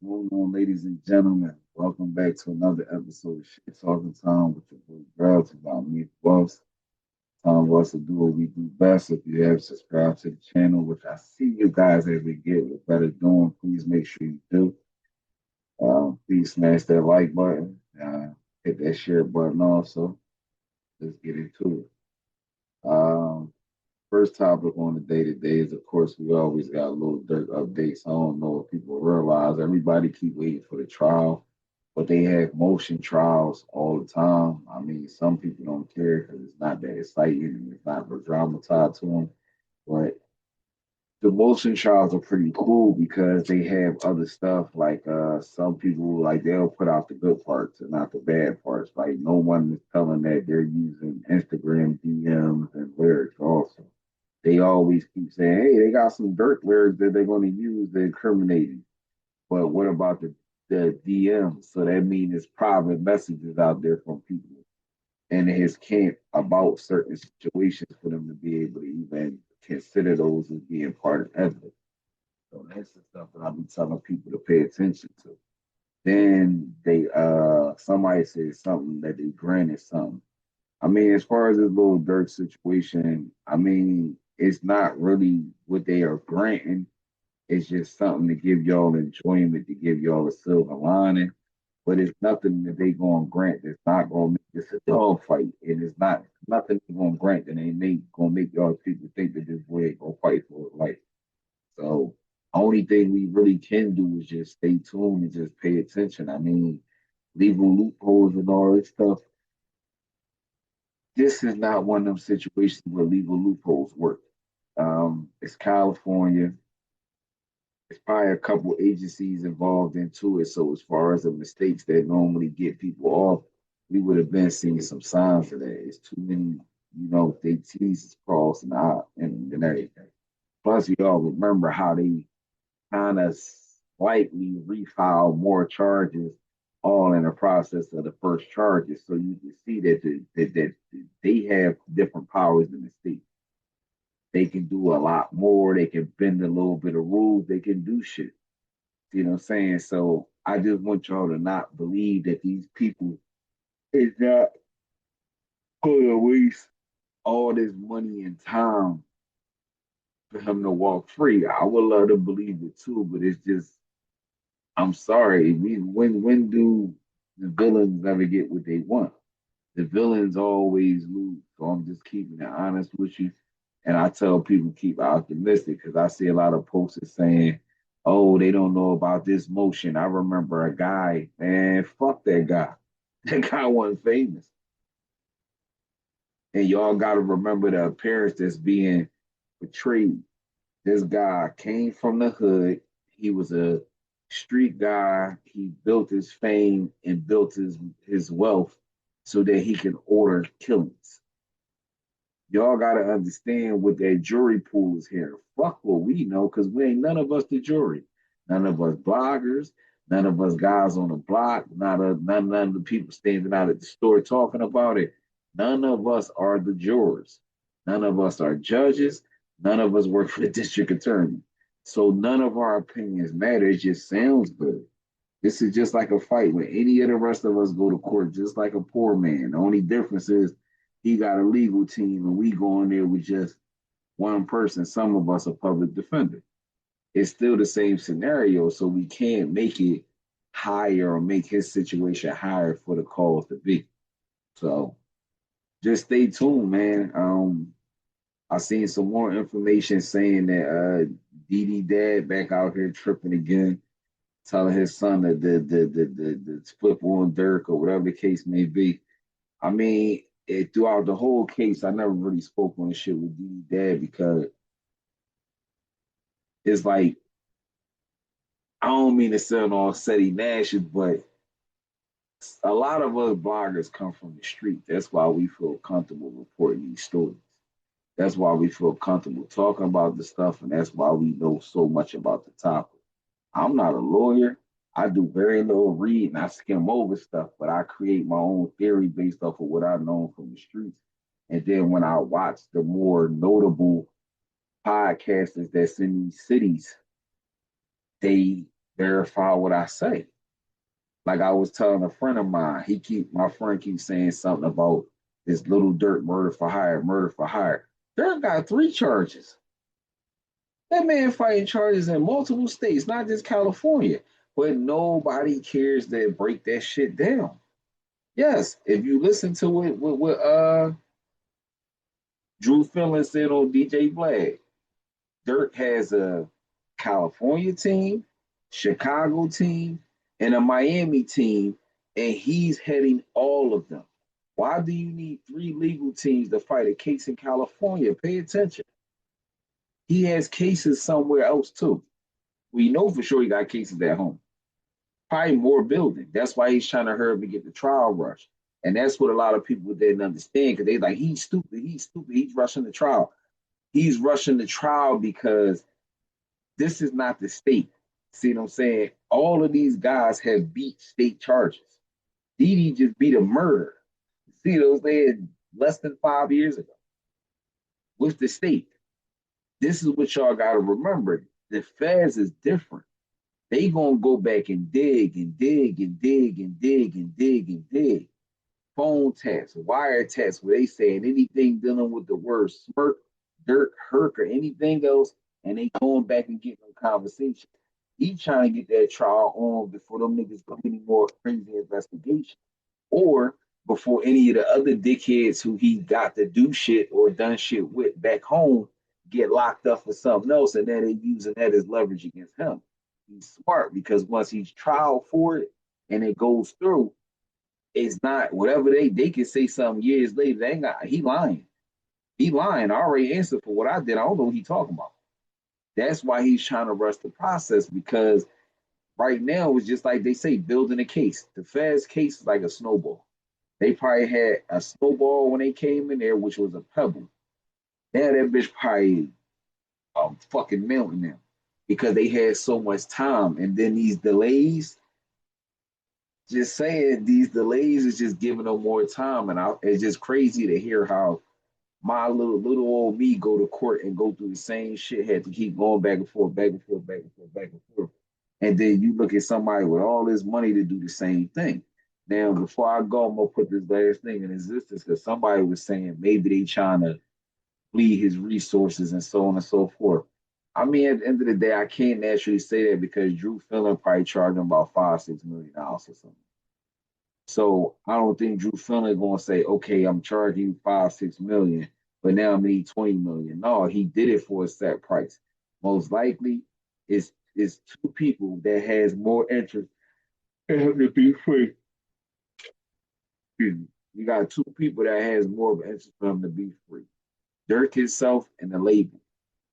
Going on, ladies and gentlemen? Welcome back to another episode of Shit Talking Time with your boy Girls about me, boss. Time for us to do what we do best. If you have subscribed to the channel, which I see you guys as we get with better doing, please make sure you do. Please smash that like button. Hit that share button also. Let's get into it. First topic on the day to day is, of course, we always got a Lil Durk updates. I don't know if people realize everybody keep waiting for the trial, but they have motion trials all the time. I mean, some people don't care because it's not that exciting and it's not drama tied to them. But the motion trials are pretty cool because they have other stuff like some people like they'll put out the good parts and not the bad parts. Like no one is telling that they're using Instagram DMs and lyrics also. They always keep saying, hey, they got some dirt lyrics that they're going to use to incriminate him. But what about the DMs? So that means it's private messages out there from people in his camp about certain situations for them to be able to even consider those as being part of evidence. So that's the stuff that I be telling people to pay attention to. Then they somebody says something that they granted something. I mean, as far as this Lil Durk situation, I mean, it's not really what they are granting. It's just something to give y'all enjoyment, to give y'all a silver lining. But it's nothing that they gonna grant that's not gonna make this a dog fight. And it's not nothing they gonna grant that ain't gonna make y'all people think that this boy ain't gonna fight for his life. So only thing we really can do is just stay tuned and just pay attention. I mean, legal loopholes and all this stuff, this is not one of them situations where legal loopholes work. It's California. It's probably a couple agencies involved into it. So as far as the mistakes that normally get people off, we would have been seeing some signs of that. It's too many, they T's crossed and out and everything. Plus, you all remember how they kind of slightly refiled more charges all in the process of the first charges. So you can see that they have different powers in the state. They can do a lot more. They can bend a little bit of rules. They can do shit. You know what I'm saying? So I just want y'all to not believe that these people is not going to waste all this money and time for him to walk free. I would love to believe it too, but it's just I'm sorry. When do the villains ever get what they want? The villains always lose. So I'm just keeping it honest with you. And I tell people keep optimistic because I see a lot of posters saying, oh, they don't know about this motion. I remember a guy, man, fuck that guy. That guy wasn't famous. And y'all got to remember the appearance that's being portrayed. This guy came from the hood. He was a street guy. He built his fame and built his wealth so that he can order killings. Y'all gotta understand what that jury pool is here. Fuck what we know, because we ain't none of us the jury. None of us bloggers, none of us guys on the block, none of the people standing out at the store talking about it. None of us are the jurors. None of us are judges. None of us work for the district attorney. So none of our opinions matter. It just sounds good. This is just like a fight when any of the rest of us go to court, just like a poor man. The only difference is he got a legal team and we go in there with just one person. Some of us are public defender. It's still the same scenario, so we can't make it higher or make his situation higher for the cause to be. So just stay tuned, man. I seen some more information saying that Dee dad back out here tripping again, telling his son that the flip on Dirk or whatever the case may be. I mean, throughout the whole case, I never really spoke on the shit with Dee dad because it's like I don't mean to sound all Seti Nash, but a lot of us bloggers come from the street. That's why we feel comfortable reporting these stories. That's why we feel comfortable talking about the stuff, and that's why we know so much about the topic. I'm not a lawyer. I do very little reading. I skim over stuff, but I create my own theory based off of what I know from the streets. And then when I watch the more notable podcasters that's in these cities, they verify what I say. Like I was telling a friend of mine, my friend keeps saying something about this Little Durk murder for hire, murder for hire. Durk got three charges. That man fighting charges in multiple states, not just California. But nobody cares to break that shit down. Yes, if you listen to it, what Drew Fillon said on DJ Vlad, Dirk has a California team, Chicago team, and a Miami team, and he's heading all of them. Why do you need three legal teams to fight a case in California? Pay attention. He has cases somewhere else too. We know for sure he got cases at home. Probably more building. That's why he's trying to hurry up and get the trial rush. And that's what a lot of people didn't understand because they like, he's stupid, he's rushing the trial. He's rushing the trial because this is not the state. See what I'm saying? All of these guys have beat state charges. Didi just beat a murder. See what I'm saying? Less than 5 years ago with the state. This is what y'all got to remember. The feds is different. They gonna go back and dig and dig and dig and dig and dig and dig. Phone taps, wire taps, where they saying anything dealing with the word smirk, dirt, herk, or anything else, and they going back and getting them conversation. He trying to get that trial on before them niggas do any more crazy investigation, or before any of the other dickheads who he got to do shit or done shit with back home get locked up for something else, and then they using that as leverage against him. He's smart because once he's trial for it and it goes through, it's not whatever they can say something years later. They ain't got he lying. He lying. I already answered for what I did. I don't know what he talking about. That's why he's trying to rush the process because right now it's just like they say, building a case. The fast case is like a snowball. They probably had a snowball when they came in there, which was a pebble. Now that bitch probably a fucking mountain now because they had so much time. And then these delays, just saying these delays is just giving them more time. And it's just crazy to hear how my little old me go to court and go through the same shit, had to keep going back and forth, back and forth, back and forth, back and forth. And then you look at somebody with all this money to do the same thing. Now, before I go, I'm gonna put this last thing in existence because somebody was saying maybe they trying to bleed his resources and so on and so forth. I mean, at the end of the day, I can't naturally say that because Drew Fillon probably charged him about $5-6 million or something. So I don't think Drew Fillon gonna say, okay, I'm charging you 5-6 million, but now I'm need 20 million. No, he did it for a set price. Most likely, it's two people that has more interest in him to be free. Excuse me. You got two people that has more of an interest for him to be free. Dirk himself and the label.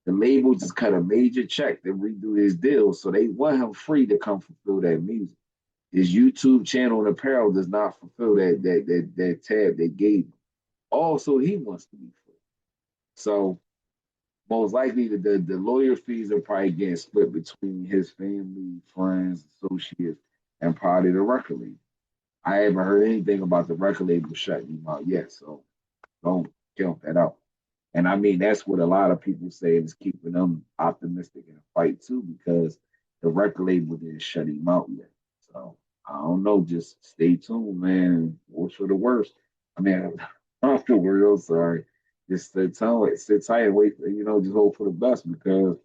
The label just cut a major check to redo his deal, so they want him free to come fulfill that music. His YouTube channel and apparel does not fulfill that tab they gave him. Also, he wants to be free. So most likely the lawyer fees are probably getting split between his family, friends, associates, and probably the record label. I haven't heard anything about the record label shutting him out yet, so don't count that out. And I mean that's what a lot of people say is keeping them optimistic in the fight too, because the record label didn't shut him out yet. So I don't know. Just stay tuned, man. Watch for the worst. I mean, not the worst. Sorry. Just sit tight and wait. Just hope for the best because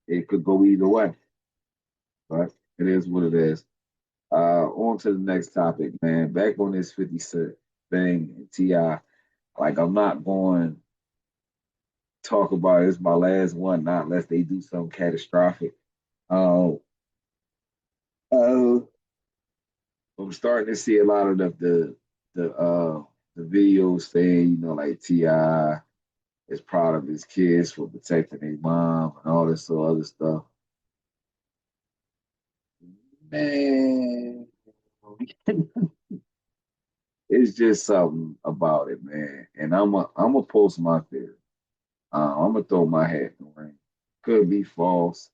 it could go either way. But it is what it is. On to the next topic, man. Back on this 50 Cent thing and Ti. Like I'm not going to talk about it. It's my last one, not unless they do something catastrophic. Uh, uh, I'm starting to see a lot of the videos saying, like Ti is proud of his kids for protecting their mom and all this other stuff. Man, it's just something about it, man. And I'm a post my theory. I'm gonna throw my hat in the ring. Could be false,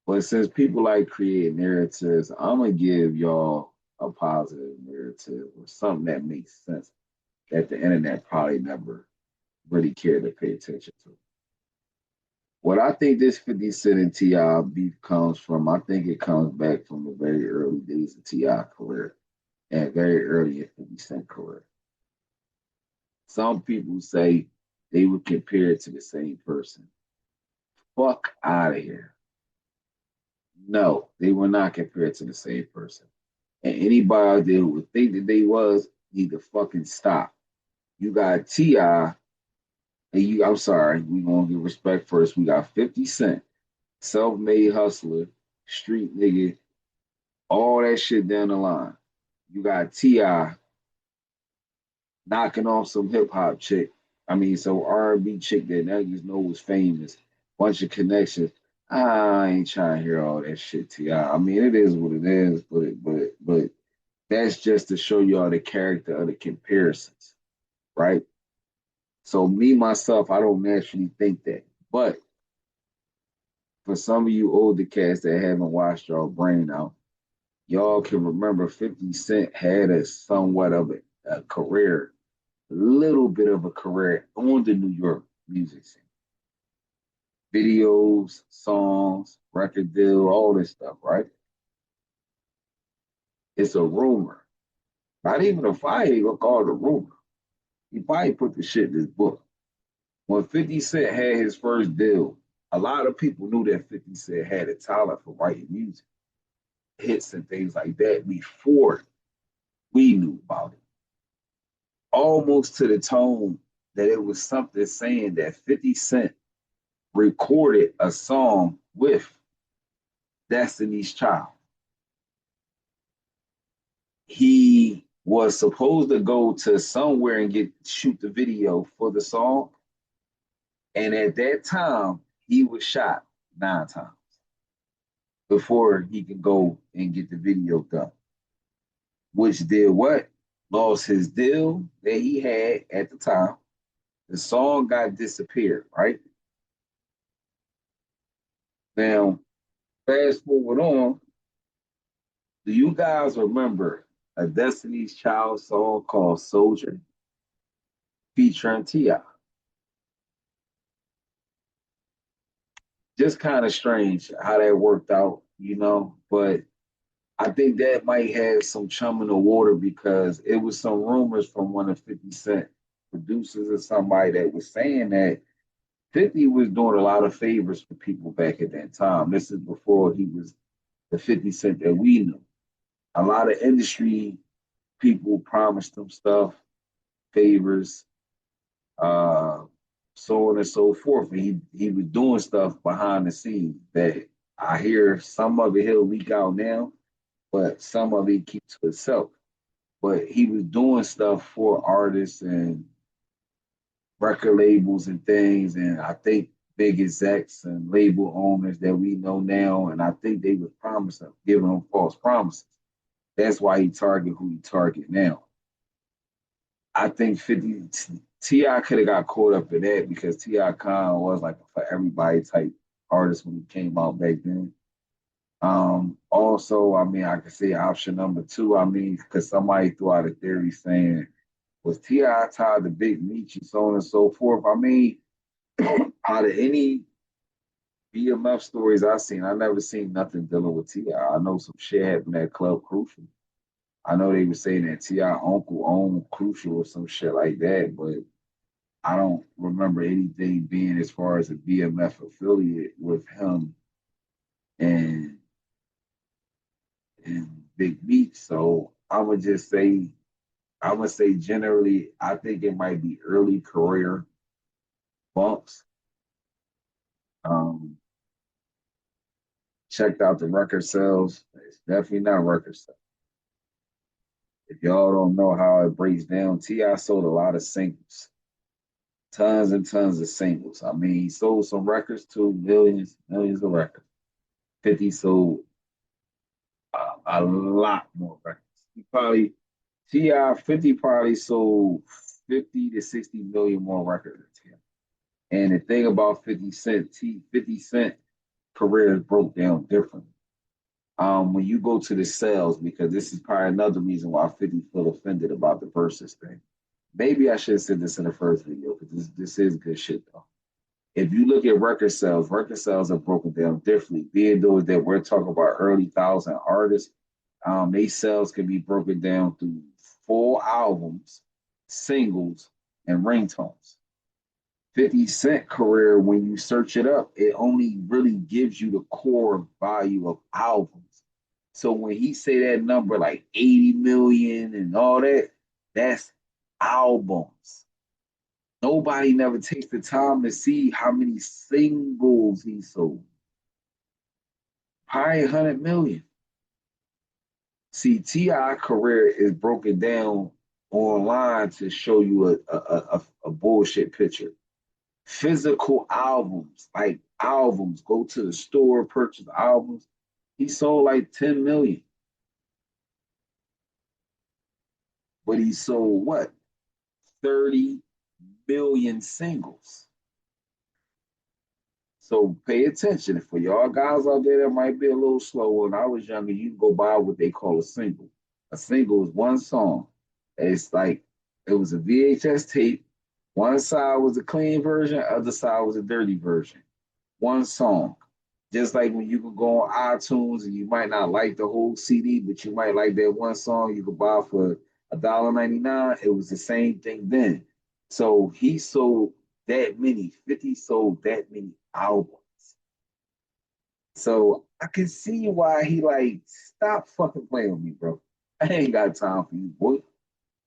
but since people like creating narratives, I'm gonna give y'all a positive narrative or something that makes sense that the internet probably never really cared to pay attention to. What I think this 50 Cent and T.I. beef comes from, I think it comes back from the very early days of T.I. career and very early in 50 Cent career. Some people say they would compare it to the same person. Fuck out of here. No, they were not compared to the same person. And anybody out there who would think that they was need to fucking stop. You got T.I. and I'm sorry, we gonna give respect first. We got 50 Cent, self-made hustler, street nigga, all that shit down the line. You got T.I. knocking off some hip hop chick. I mean, so R&B chick that niggas know was famous, bunch of connections. I ain't trying to hear all that shit, T.I. I mean, it is what it is, but that's just to show you all the character of the comparisons, right? So me myself, I don't naturally think that, but for some of you older cats that haven't washed your brain out, y'all can remember 50 Cent had a somewhat of a career, little bit of a career on the New York music scene. Videos, songs, record deal, all this stuff, right? It's a rumor. Not even a fire, he gonna call it a rumor. He probably put the shit in his book. When 50 Cent had his first deal, a lot of people knew that 50 Cent had a talent for writing music, hits and things like that before we knew about it. Almost to the tone that it was something saying that 50 Cent recorded a song with Destiny's Child. He was supposed to go to somewhere and shoot the video for the song. And at that time, he was shot 9 times before he could go and get the video done. Which did what? Lost his deal that he had at the time. The song got disappeared, right? Now, fast forward on, do you guys remember a Destiny's Child song called Soldier featuring T.I.? Just kind of strange how that worked out, but I think that might have some chum in the water because it was some rumors from one of 50 Cent producers or somebody that was saying that 50 was doing a lot of favors for people back at that time. This is before he was the 50 Cent that we knew. A lot of industry people promised him stuff, favors, uh, so on and so forth. And he was doing stuff behind the scenes that I hear some of it he'll leak out now, but some of it keeps to itself. But he was doing stuff for artists and record labels and things, and I think big execs and label owners that we know now, and I think they was promising, giving him false promises. That's why he target who he target now. I think 50 T.I. could have got caught up in that because T.I. Khan was like a for everybody type artist when he came out back then. Also, I mean, I could say option number two. I mean, because somebody threw out a theory saying, was T.I. tied to Big Meech and so on and so forth? I mean, out of any BMF stories I've seen, I never seen nothing dealing with T.I. I know some shit happened at Club Crucial. I know they were saying that T.I. uncle owned Crucial or some shit like that, but I don't remember anything being as far as a BMF affiliate with him and and Big Meech. So I'm gonna say generally, I think it might be early career bumps. Um, Checked out the record sales. It's definitely not record sales. If y'all don't know how it breaks down, T.I. sold a lot of singles, tons and tons of singles. I mean, he sold some records too, millions, millions of records. 50 sold a lot more records. He probably T.I. 50 probably sold 50 to 60 million more records than T.I. And the thing about 50 Cent, 50 Cent career broke down differently. When you go to the sales, because this is probably another reason why 50 feel offended about the versus thing. Maybe I should have said this in the first video because this is good shit though. If you look at record sales are broken down differently. Being those that we're talking about early thousand artists, they sales can be broken down through full albums, singles, and ringtones. 50 Cent career, when you search it up, it only really gives you the core value of albums. So when he say that number like 80 million and all that, that's albums. Nobody never takes the time to see how many singles he sold. Probably 100 million. See, T.I. career is broken down online to show you a bullshit picture. Physical albums, like albums, go to the store, purchase albums. He sold like 10 million, but he sold what? 30 million singles. So pay attention. For y'all guys out there that might be a little slow, when I was younger, you can go buy what they call a single. A single is one song. It's like it was a VHS tape. One side was a clean version, other side was a dirty version. One song. Just like when you can go on iTunes and you might not like the whole CD, but you might like that one song you could buy for $1.99. It was the same thing then. So he sold that many, 50 sold that many albums. So I can see why he like, stop fucking playing with me, bro. I ain't got time for you, boy.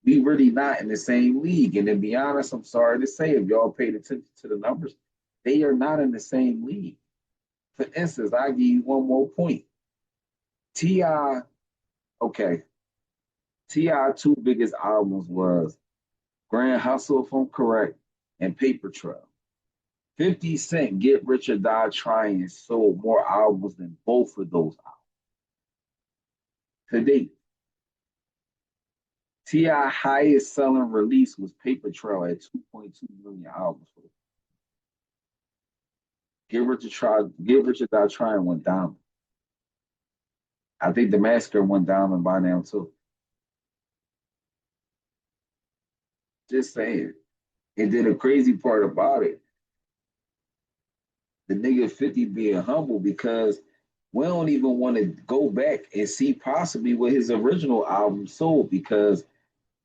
We really not in the same league. And to be honest, I'm sorry to say, if y'all paid attention to the numbers, they are not in the same league. For instance, I give you one more point. T.I., okay, T.I. two biggest albums was Grand Hustle, if I'm correct, and Paper Trail. 50 Cent, Get Rich or Die Trying, sold more albums than both of those albums. To date, T.I. highest selling release was Paper Trail at 2.2 million albums. Get Rich or Die Trying went down. I think the Massacre went down by now too. Just saying. And then the crazy part about it, the nigga 50 being humble because we don't even want to go back and see possibly what his original album sold because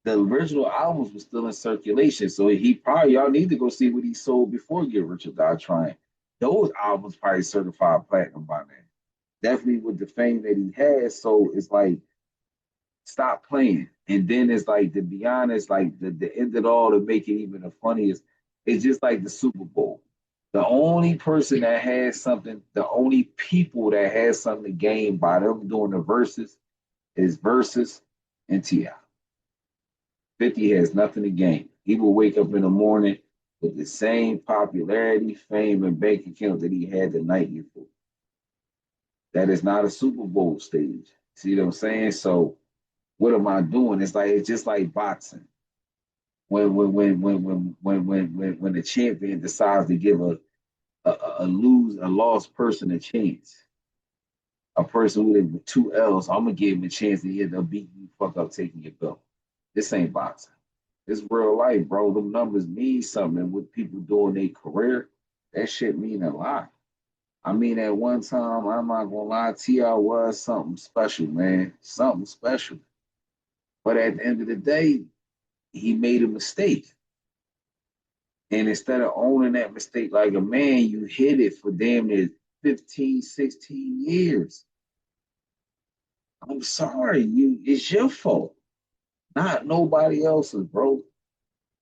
the original albums were still in circulation. So he probably, y'all need to go see what he sold before Get Rich or Die Trying. Those albums probably certified platinum by now. Definitely with the fame that he has. So it's like, stop playing. And then it's like, to be honest, like the end of it all to make it even the funniest, it's just like the Super Bowl. The only person that has something, the only people that has something to gain by them doing the verses is verses and T.I. 50 has nothing to gain. He will wake up in the morning with the same popularity, fame, and bank account that he had the night before. That is not a Super Bowl stage. See what I'm saying? So what am I doing? It's just like boxing. When the champion decides to give a lost person a chance, a person with two L's, I'm gonna give him a chance to end up beating you, fuck up, taking your belt. This ain't boxing. This real life, bro. Them numbers mean something. With people doing their career, that shit mean a lot. I mean, at one time, I'm not gonna lie, T.I. was something special, man. Something special. But at the end of the day, he made a mistake. And instead of owning that mistake like a man, you hid it for damn near 15, 16 years. I'm sorry, it's your fault, not nobody else's, bro.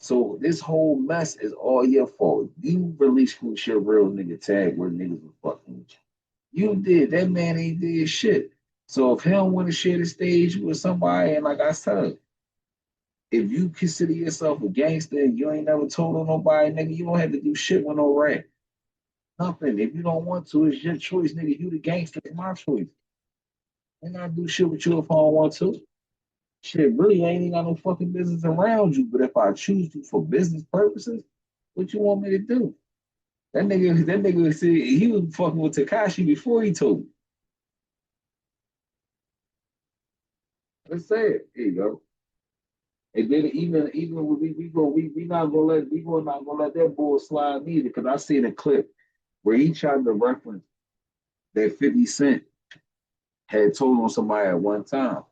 So this whole mess is all your fault. You released with your real nigga tag where niggas was fucking with you. You did. That man ain't did shit. So if he don't want to share the stage with somebody, and like I said, if you consider yourself a gangster and you ain't never told on nobody, nigga, you don't have to do shit with no rap. Nothing. If you don't want to, it's your choice, nigga. You the gangster, it's my choice. I'm not do shit with you if I don't want to. Shit, really, I ain't even got no fucking business around you. But if I choose to for business purposes, what you want me to do? That nigga said he was fucking with Takashi before he told me. Let's say it. Here you go. And then even when we not gonna let we gonna not gonna let that bull slide neither. Because I seen a clip where he tried to reference that 50 Cent had told on somebody at one time.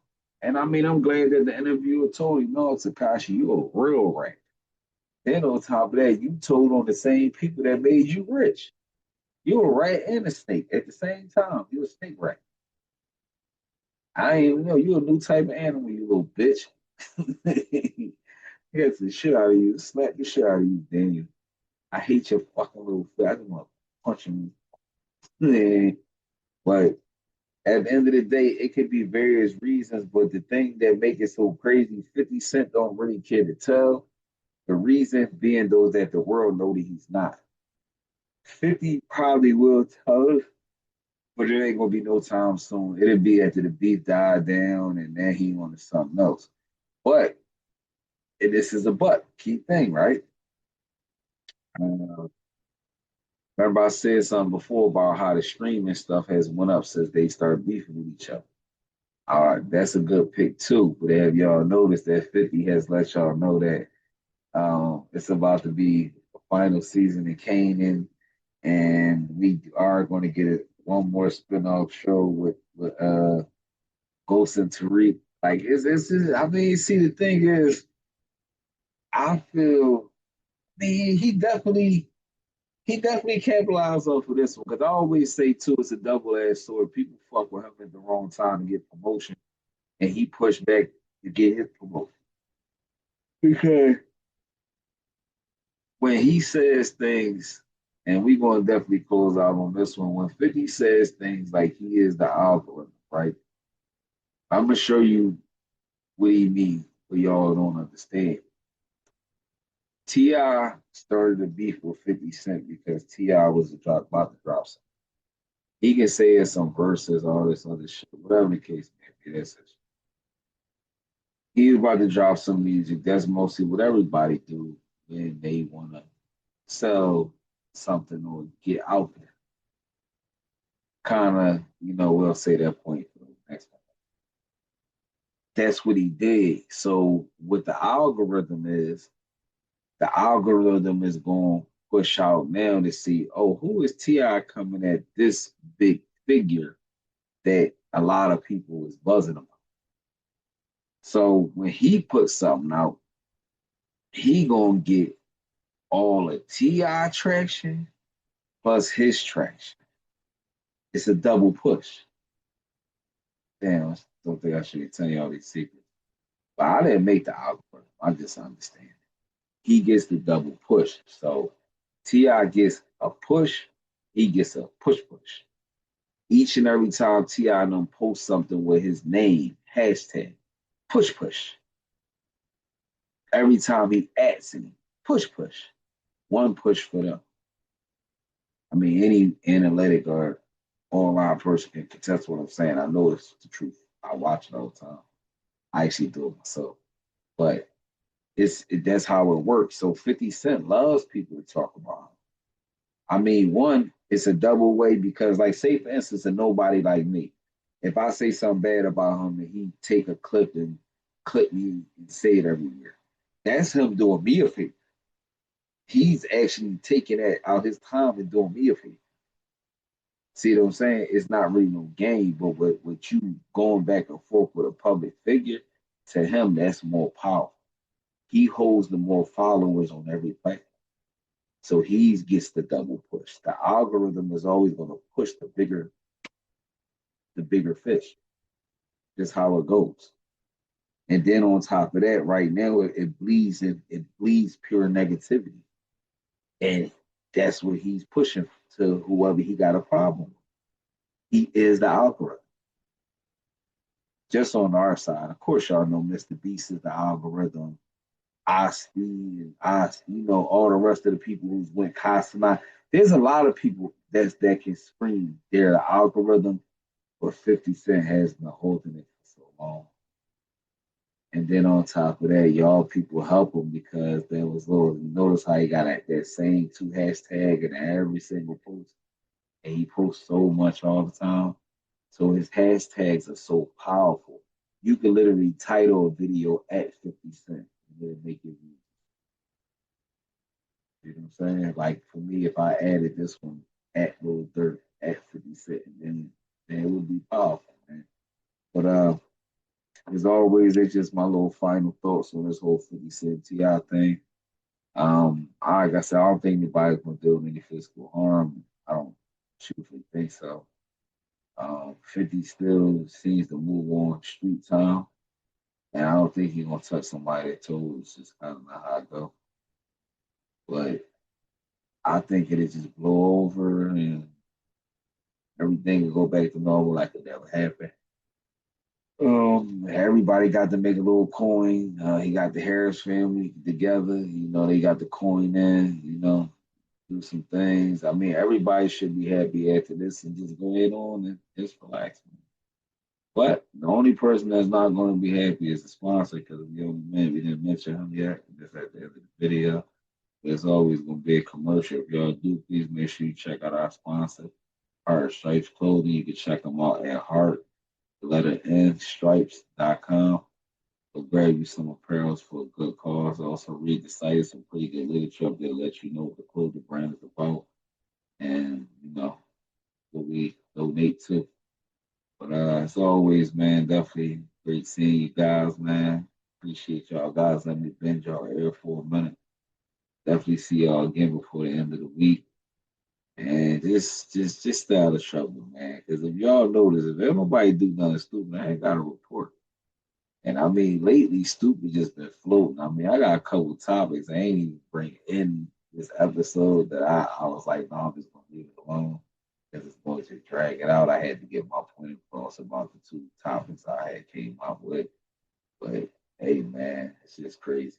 And I mean, I'm glad that the interviewer told him, no, Takashi, you a real rat. Then on top of that, you told on the same people that made you rich. You a rat and a snake at the same time. You a snake rat. I ain't even know you a new type of animal, you little bitch. He hit the shit out of you, slap the shit out of you, Daniel. I hate your fucking little face. I just want to punch him. But at the end of the day, it could be various reasons. But the thing that make it so crazy, 50 Cent don't really care to tell. The reason being those that the world know that he's not. 50 probably will tell us, but it ain't gonna be no time soon. It'll be after the beat died down and then he on to something else. But this is a but key thing, right? Uh, Remember I said something before about how the streaming stuff has went up since they started beefing with each other. All right, that's a good pick too. But have y'all noticed that 50 has let y'all know that it's about to be a final season in Canaan, and we are going to get one more spin-off show with Ghost and Tariq. Like I mean, see, the thing is, I feel, I mean, he definitely capitalized off of this one because I always say too, it's a double-edged sword. People fuck with him at the wrong time to get promotion, and he pushed back to get his promotion because when he says things, and we're going to definitely close out on this one. When 50 says things like he is the algorithm, right? I'm going to show you what he means for y'all don't understand. T.I. started the beef with 50 Cent because T.I. was about to drop something. He can say it's some verses, all this other shit, whatever the case may be. That's it. He was about to drop some music. That's mostly what everybody do when they want to sell something or get out there. Kind of, we'll say that point for the next one. That's what he did. So what the algorithm is going to push out now to see, oh, who is T.I. coming at this big figure that a lot of people is buzzing about. So when he puts something out, he gonna get all the T.I. traction plus his traction. It's a double push. Damn, I don't think I should tell you all these secrets. But I didn't make the algorithm. I just understand it. He gets the double push. So T.I. gets a push, he gets a push. Each and every time T.I. them post something with his name, hashtag, push. Every time he adds any, push. One push for them. I mean, any analytic or online person can contest what I'm saying. I know it's the truth. I watch it all the time. I actually do it myself. But that's how it works. So 50 Cent loves people to talk about him. I mean, one, it's a double way because, like, say for instance, a nobody like me. If I say something bad about him and he take a clip and clip me and say it every year, that's him doing me a favor. He's actually taking that out his time and doing me a favor. See what I'm saying? It's not really no game, but with you going back and forth with a public figure, to him, that's more powerful. He holds the more followers on every platform. So he gets the double push. The algorithm is always going to push the bigger fish. That's how it goes. And then on top of that, right now it bleeds pure negativity. And that's what he's pushing to whoever he got a problem with. He is the algorithm. Just on our side, of course, y'all know Mr. Beast is the algorithm. Asti and Asti, all the rest of the people who's went Castamai. There's a lot of people that can scream they're the algorithm, but 50 Cent has been holding it for so long. And then on top of that, y'all people help him because there was little. You notice how he got that same two hashtag in every single post, and he posts so much all the time. So his hashtags are so powerful. you can literally title a video at 50 Cent and it'll make it views. You know what I'm saying? Like for me, if I added this one at Lil Durk at 50 Cent, then it would be powerful, man. But as always, it's just my little final thoughts on this whole 50 Cent T.I. thing. Like I said, I don't think anybody's gonna do any physical harm. I don't truthfully think so. 50 still seems to move on street time, and I don't think he's gonna touch somebody that told. It's just kind of not how I go. But I think it'll just blow over and everything will go back to normal like it never happened. Everybody got to make a little coin. He got the Harris family together. You know, they got the coin in. You know, do some things. I mean, everybody should be happy after this and just go ahead on and just relax. But the only person that's not going to be happy is the sponsor because the only man we didn't mention him yet. Just at the end of the video. There's always going to be a commercial. If y'all do, please make sure you check out our sponsor, Heart Stripes Clothing. You can check them out at Heart, the letter N, stripes.com. They'll grab you some apparels for a good cause. Also, read the site. Some pretty good literature up there. Let you know what the clothing brand is about and, you know, what we donate to. But as always, man, definitely great seeing you guys, man. Appreciate y'all guys. Let me bend y'all ear for a minute. Definitely see y'all again before the end of the week. And just stay out of trouble, man. Because if y'all notice, if nobody do nothing stupid, I ain't got a report. And I mean, lately, stupid just been floating. I mean, I got a couple topics I ain't even bring in this episode that I was like, no, I'm just gonna leave it alone because it's going to drag it out. I had to get my point across about the two topics I had came up with. But hey, man, it's just crazy.